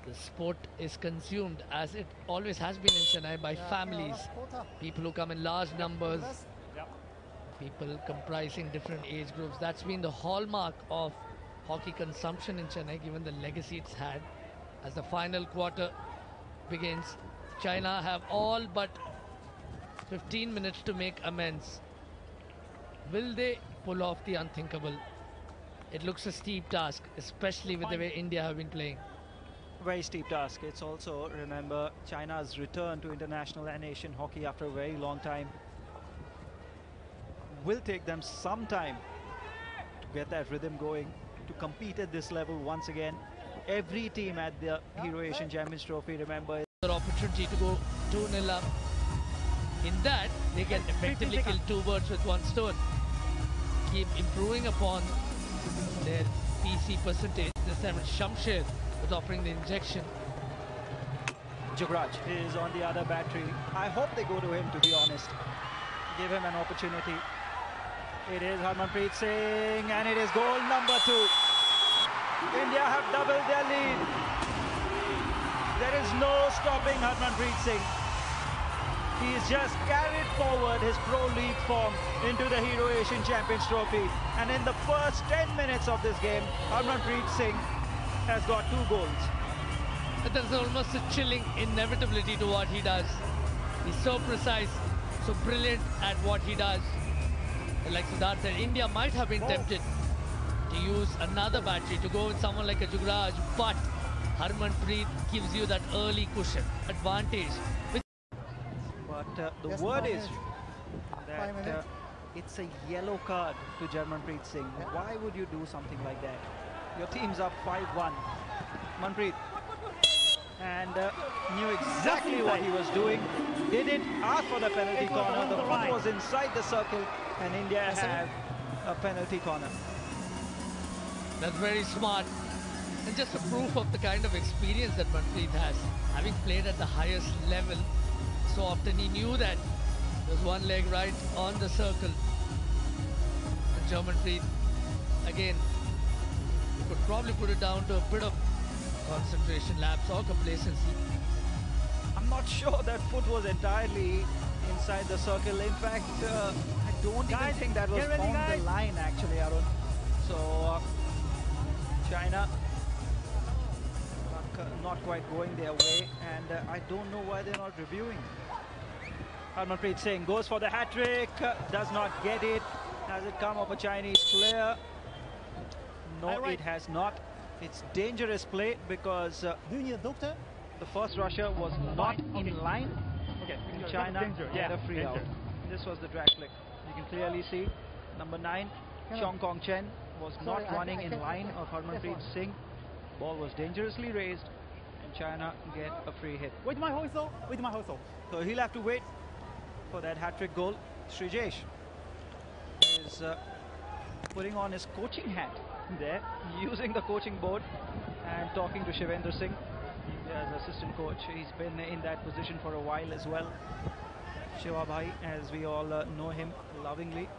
The sport is consumed, as it always has been in Chennai, by families, people who come in large numbers, people comprising different age groups. That's been the hallmark of hockey consumption in Chennai, given the legacy it's had. As the final quarter begins, China have all but 15 minutes to make amends. Will they pull off the unthinkable? It looks a steep task, especially with the way India have been playing. Very steep task. It's also, remember, China's return to international and Asian hockey after a very long time. Will take them some time to get that rhythm going, to compete at this level once again. Every team at the Hero Asian Champions Trophy, remember, Opportunity to go 2-0 up. In that, they can effectively kill two birds with one stone. Keep improving upon their PC percentage. This time it's Shamsher was offering the injection. Jugraj is on the other battery. I hope they go to him, to be honest. Give him an opportunity. It is Harmanpreet Singh, and it is goal number 2. India have doubled their lead. There is no stopping Harmanpreet Singh. He's just carried forward his pro league form into the Hero Asian Champions Trophy. And in the first 10 minutes of this game, Harmanpreet Singh has got 2 goals. There's almost a chilling inevitability to what he does. He's so precise, so brilliant at what he does. And like Siddharth said, India might have been tempted to use another battery, to go with someone like a Jugraj, but Harmanpreet gives you that early cushion advantage. But the word is that it's a yellow card to Harmanpreet Singh. Why would you do something like that? Your team's up 5-1. Manpreet and knew exactly what he was doing. Didn't ask for the penalty corner. The foot was inside the circle, and India have a penalty corner. That's very smart, and just a proof of the kind of experience that Manpreet has. Having played at the highest level so often, he knew that there's one leg right on the circle. And Harmanpreet, again, you could probably put it down to a bit of concentration lapse or complacency. I'm not sure that foot was entirely inside the circle. In fact, I don't even think that was on the line, actually, Arun. So China not quite going their way, and I don't know why they're not reviewing. Harmanpreet Singh goes for the hat-trick, does not get it. Has it come off a Chinese player? No, it has not. It's dangerous play because do you need a doctor? The first rusher was not in line. Okay. China get a free out. This was the drag flick. You can clearly see number 9, Chong Kong Chen, was not running in line of Harmanpreet Singh. Ball was dangerously raised, and China get a free hit. Wait my whistle. Wait my whistle. So he'll have to wait for that hat-trick goal. Srijesh is putting on his coaching hat there, using the coaching board and talking to Shivendra Singh, India's assistant coach. He's been in that position for a while as well. Shiva Bhai, as we all know him lovingly.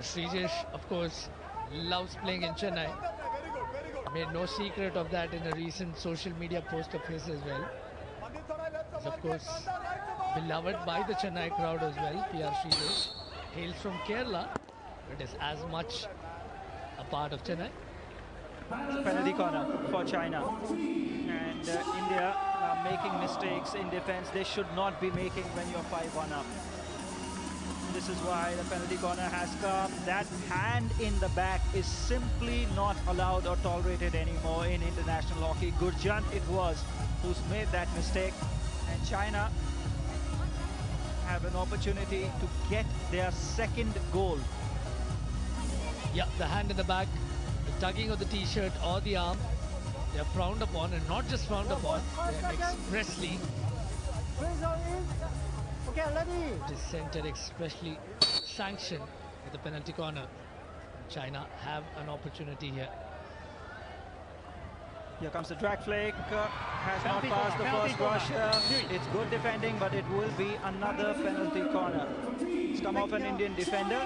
Srijesh, of course, loves playing in Chennai. Made no secret of that in a recent social media post of his as well. He's of course beloved by the Chennai crowd as well. PR Srijesh hails from Kerala, but is as much a part of Chennai. Penalty corner for China, and India are making mistakes in defense they should not be making when you're 5-1 up. This is why the penalty corner has come. That hand in the back is simply not allowed or tolerated anymore in international hockey. Gurjant it was who's made that mistake, and China have an opportunity to get their second goal. Yeah, the hand in the back, the tugging of the t-shirt or the arm, they are frowned upon, and not just frowned upon, they are expressly it is centered, expressly sanctioned with the penalty corner. China have an opportunity here. Here comes the drag flick, has not passed the first rush. It's good defending, but it will be another penalty corner. It's come off an Indian defender.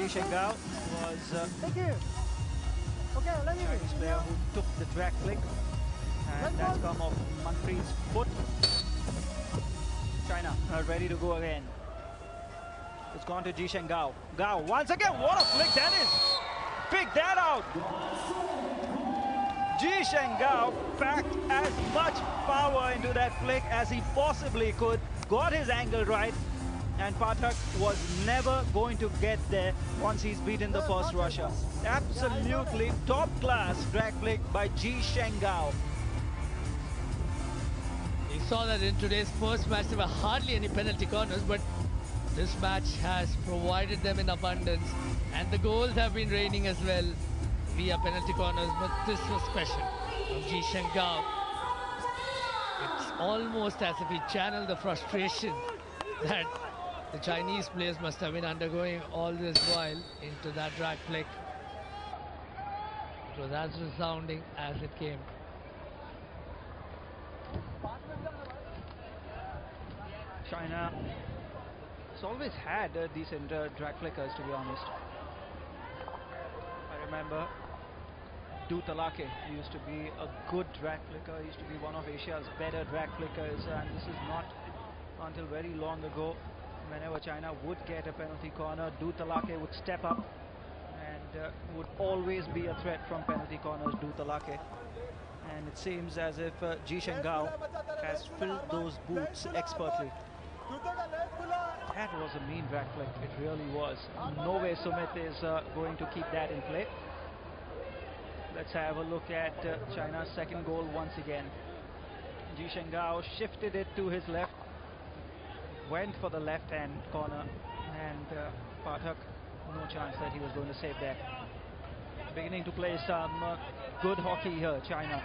Ji Shengao was Thank you. Okay, let me. Chinese player who took the drag flick, and that's come off Manpreet's foot. China are ready to go again. It's gone to Ji Shengao. Gao once again. What a flick that is! Pick that out. Ji Shengao packed as much power into that flick as he possibly could. Got his angle right, and Pathak was never going to get there once he's beaten the first rusher. Absolutely top-class drag flick by Ji Shengao. We saw that in today's first match there were hardly any penalty corners, but this match has provided them in abundance, and the goals have been raining as well via penalty corners, but this was special from Ji Shengao. It's almost as if he channeled the frustration that the Chinese players must have been undergoing all this while into that drag flick. It was as resounding as it came. China has always had decent drag flickers, to be honest. I remember Du Talake used to be a good drag flicker, used to be one of Asia's better drag flickers, and this is not until very long ago. Whenever China would get a penalty corner, Du Talake would step up and would always be a threat from penalty corners, Du Talake. And it seems as if Ji Shengao has filled those boots expertly. That was a mean drag flick, it really was. No way Sumit is going to keep that in play. Let's have a look at China's second goal once again. Ji Shengao shifted it to his left, went for the left-hand corner, and Pathak, no chance that he was going to save that. Beginning to play some good hockey here, China.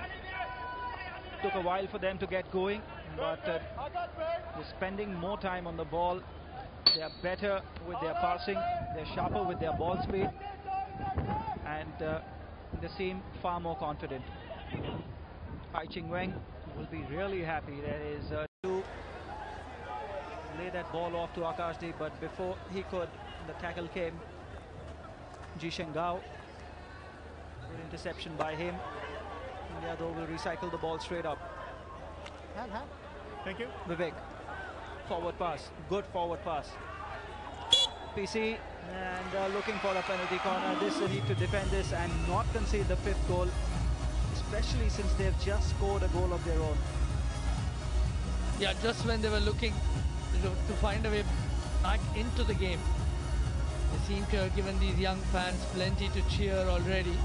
Took a while for them to get going, but they're spending more time on the ball. They are better with their passing, they're sharper with their ball speed, and they seem far more confident. Hai Ching-weng will be really happy. There is to lay that ball off to Akashdeep, but before he could, the tackle came. Ji Shengao, good interception by him. India though will recycle the ball straight up. Thank you. Vivek, forward pass, good forward pass. PC and looking for the penalty corner. This they need to defend this and not concede the fifth goal, especially since they've just scored a goal of their own. Yeah, just when they were looking to find a way back into the game, they seem to have given these young fans plenty to cheer already.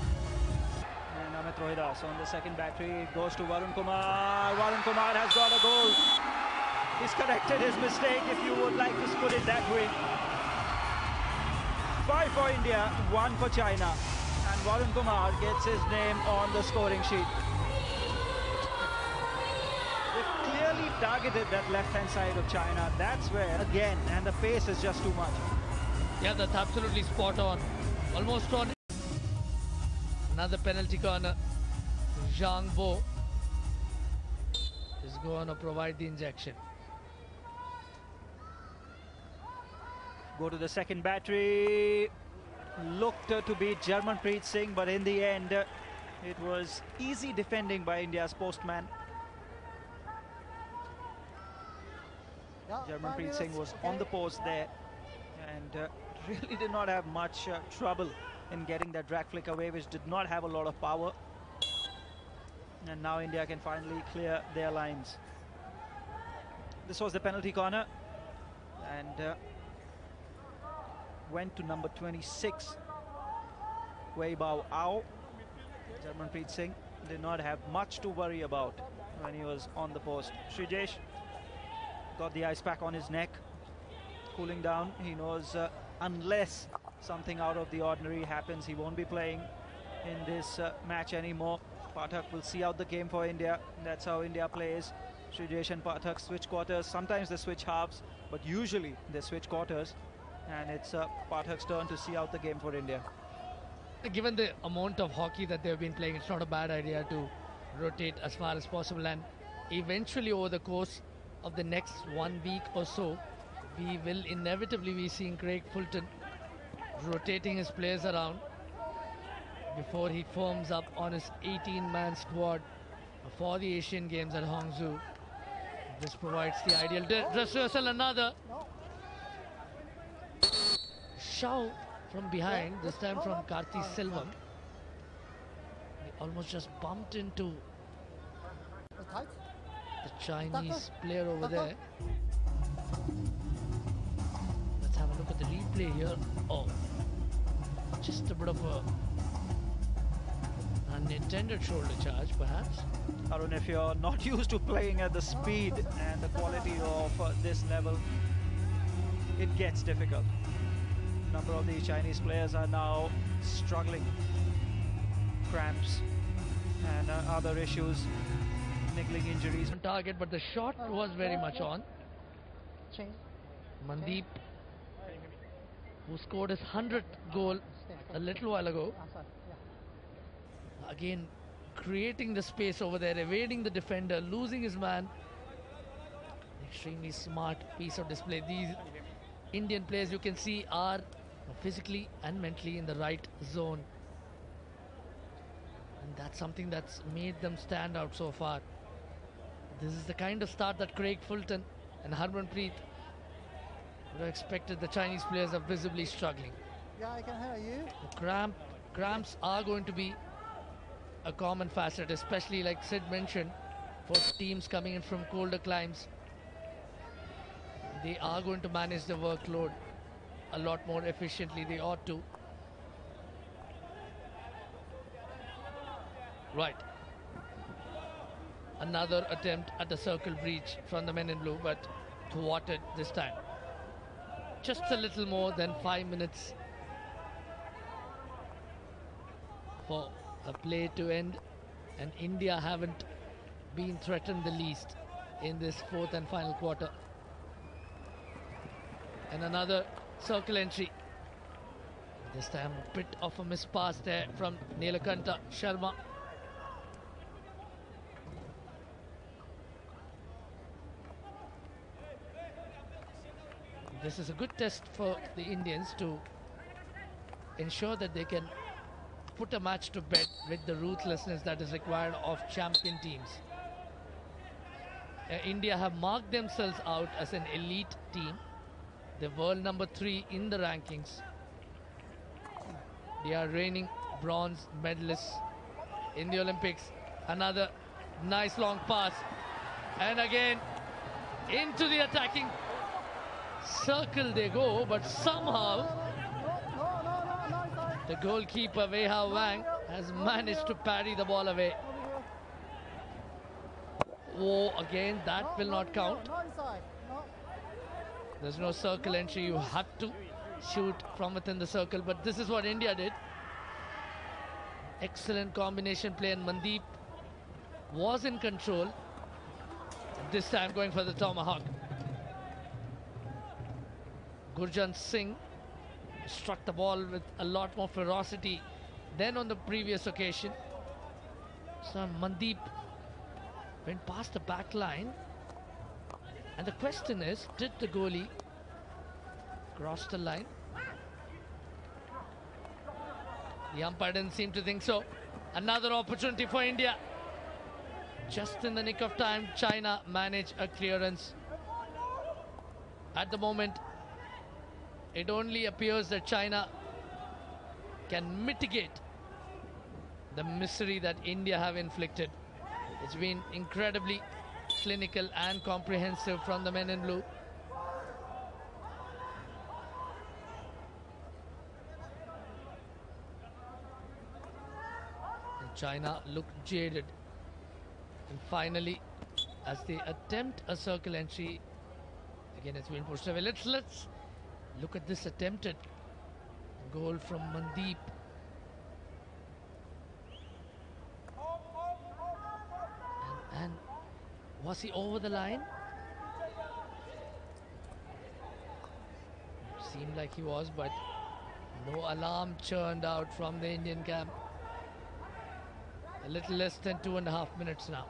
And Amit Rohidas on the second battery goes to Varun Kumar. Varun Kumar has got a goal. He's corrected his mistake, if you would like to put it that way. 5 for India, 1 for China, and Varun Kumar gets his name on the scoring sheet. They've clearly targeted that left-hand side of China. That's where, again, and the pace is just too much. Yeah, that's absolutely spot on. Almost on. Another penalty corner. Zhang Bo is going to provide the injection. Go to the second battery. Looked to beat Jarmanpreet Singh, but in the end, it was easy defending by India's postman. Jarmanpreet Singh was on the post there and really did not have much trouble in getting that drag flick away, which did not have a lot of power. And now India can finally clear their lines. This was the penalty corner, and went to number 26, Wei Bao Ao. Jarmanpreet Singh did not have much to worry about when he was on the post. Srijesh got the ice pack on his neck, cooling down. He knows unless something out of the ordinary happens, he won't be playing in this match anymore. Pathak will see out the game for India. That's how India plays. Srijesh and Pathak switch quarters. Sometimes they switch halves, but usually they switch quarters. And it's Pathak's turn to see out the game for India. Given the amount of hockey that they've been playing, it's not a bad idea to rotate as far as possible, and eventually over the course of the next 1 week or so, we will inevitably be seeing Craig Fulton rotating his players around before he forms up on his 18-man squad for the Asian Games at Hangzhou. This provides the ideal dress rehearsal. Another shove from behind, this time from Karthi Selvam. He almost just bumped into the Chinese player over there. Let's have a look at the replay here. Oh, just a bit of a unintended shoulder charge, perhaps. Arun, if you're not used to playing at the speed and the quality of this level, it gets difficult. A number of the Chinese players are now struggling. Cramps and other issues, niggling injuries. On target, but the shot was very much on. Mandeep, who scored his 100th goal a little while ago, again creating the space over there, evading the defender, losing his man. Extremely smart piece of display. These Indian players, you can see, are physically and mentally in the right zone, and that's something that's made them stand out so far. This is the kind of start that Craig Fulton and Harmanpreet would have expected. The Chinese players are visibly struggling. Yeah, I can hear you. The cramps are going to be a common facet, especially like Sid mentioned, for teams coming in from colder climes. They are going to manage the workload a lot more efficiently. They ought to. Right. Another attempt at a circle breach from the men in blue, but thwarted this time. Just a little more than 5 minutes for a play to end, and India haven't been threatened the least in this fourth and final quarter. And another circle entry. This time a bit of a mispass there from Neelakanta Sharma. This is a good test for the Indians to ensure that they can put a match to bed with the ruthlessness that is required of champion teams. India have marked themselves out as an elite team. They're world number 3 in the rankings. They are reigning bronze medalists in the Olympics. Another nice long pass, and again into the attacking circle they go, but somehow the goalkeeper Wei Hao Wang has managed to parry the ball away. Oh, again that will not count. There's no circle entry. You have to shoot from within the circle, but this is what India did. Excellent combination play, and Mandeep was in control. This time going for the tomahawk. Gurjan Singh struck the ball with a lot more ferocity than on the previous occasion. So Mandeep went past the back line, and the question is, did the goalie cross the line? The umpire didn't seem to think so. Another opportunity for India. Just in the nick of time, China managed a clearance. At the moment, it only appears that China can mitigate the misery that India have inflicted. It's been incredibly clinical and comprehensive from the men in blue. And China looked jaded. And finally, as they attempt a circle entry, again it's been pushed away. Let's look at this attempted goal from Mandeep. And was he over the line? Seemed like he was, but no alarm churned out from the Indian camp. A little less than 2.5 minutes now.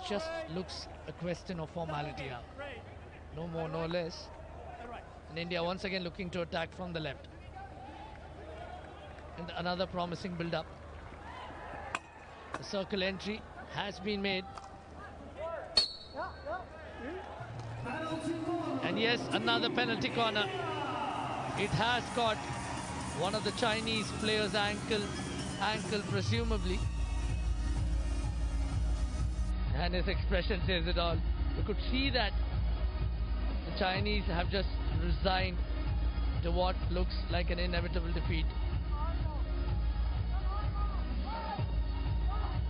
Just looks a question of formality now. No more, no less. And India once again looking to attack from the left. And another promising build-up. The circle entry has been made. And yes, another penalty corner. It has caught one of the Chinese players' ankle presumably. And his expression says it all. You could see that the Chinese have just resigned to what looks like an inevitable defeat.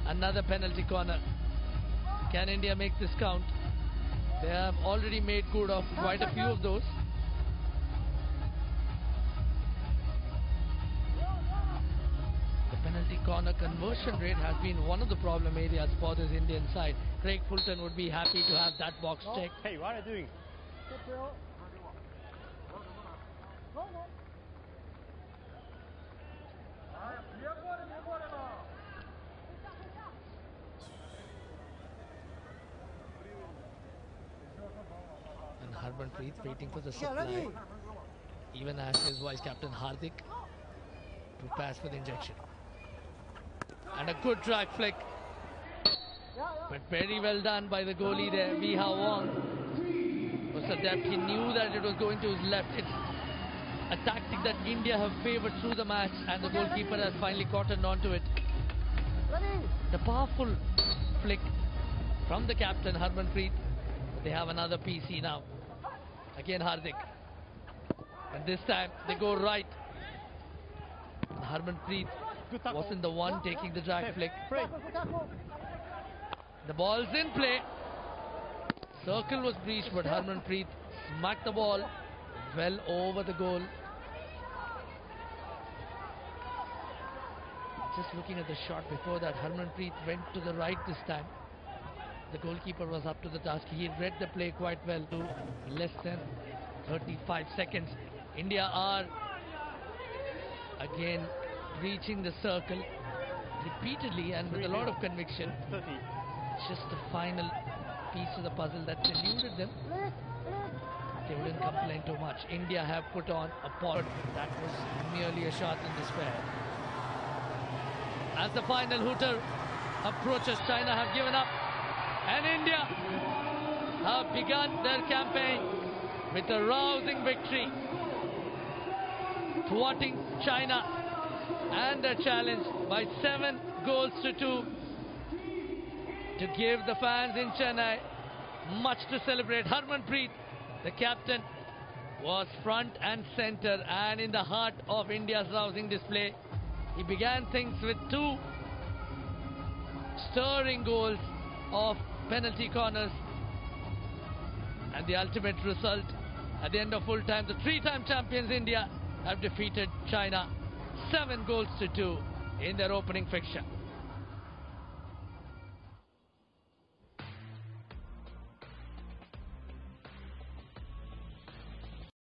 Another penalty corner. Can India make this count? They have already made good of quite a few of those. The penalty corner conversion rate has been one of the problem areas for this Indian side. Craig Fulton would be happy to have that box checked. Hey, what are you doing? And Harmanpreet waiting for the supply, even as his vice captain Hardik to pass for the injection. And a good drag flick, but very well done by the goalie there. Viha Wong was adept. He knew that it was going to his left. It's a tactic that India have favored through the match, and the goalkeeper has finally cottoned onto it. The powerful flick from the captain Harmanpreet. They have another PC now. Again Hardik. And this time they go right. Harmanpreet wasn't the one taking the drag flick. The ball's in play. Circle was breached, but Harmanpreet smacked the ball well over the goal. Just looking at the shot before that, Harmanpreet went to the right this time. The goalkeeper was up to the task. He read the play quite well. To less than 35 seconds. India are again reaching the circle repeatedly and with a lot of conviction. Just the final piece of the puzzle that eluded them. They wouldn't complain too much. India have put on a pod that was merely a shot in despair. As the final hooter approaches, China have given up. And India have begun their campaign with a rousing victory, thwarting China and their challenge by 7 goals to 2 to give the fans in Chennai much to celebrate. Harmanpreet, the captain, was front and center and in the heart of India's rousing display. He began things with 2 stirring goals of penalty corners, and the ultimate result at the end of full time, the 3-time champions India have defeated China 7 goals to 2 in their opening fixture.